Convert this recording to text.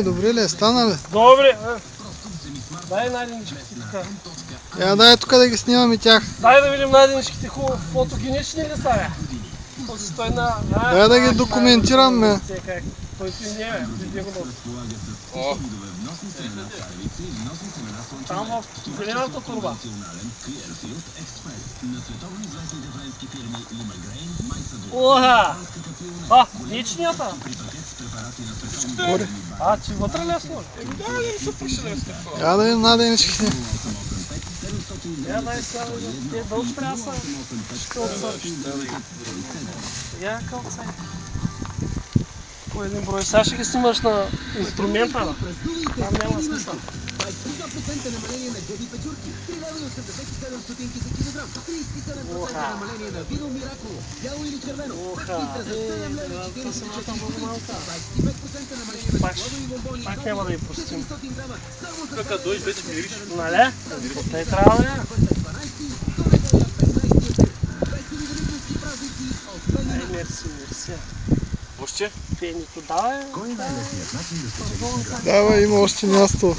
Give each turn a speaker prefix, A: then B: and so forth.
A: Добре ли, стана ли?
B: Добре. Дай наденичките така.
A: Дай тук да ги снимаме тях.
B: Дай да видим наденичките хубаво фотогенични ли са, бе?
A: Дай да ги документираме.
B: Той ти не е, види го носи. Там в зелената турба. Оха! Личнията? Че вътре ли е сложи?
C: Да, не са пушили с такова.
A: Да видим наденичките.
B: Дай сега да видим. Те дълго трябва са. Я кълцай. По един брой. Сега ще ги снимаш на инструмента. Там няма смисъл.
D: 22% намаление на джеби печурки, 3,87 стотинки за килограм, 37% намаление на вино Миракло, бяло или червено, 5 литра за 7 лева 44 стотинки, 25% намаление на шоколадови бомбони,
B: пак няма да ги пустим.
D: 400 грама, само за
C: Кака дойш вече мириш.
B: Нали? Те трябва да е.
D: 12 до неделя 15 април. 20 великански празници от Пенина.
B: Мерси.
C: Още?
B: Пенито давай.
A: Давай, има още място.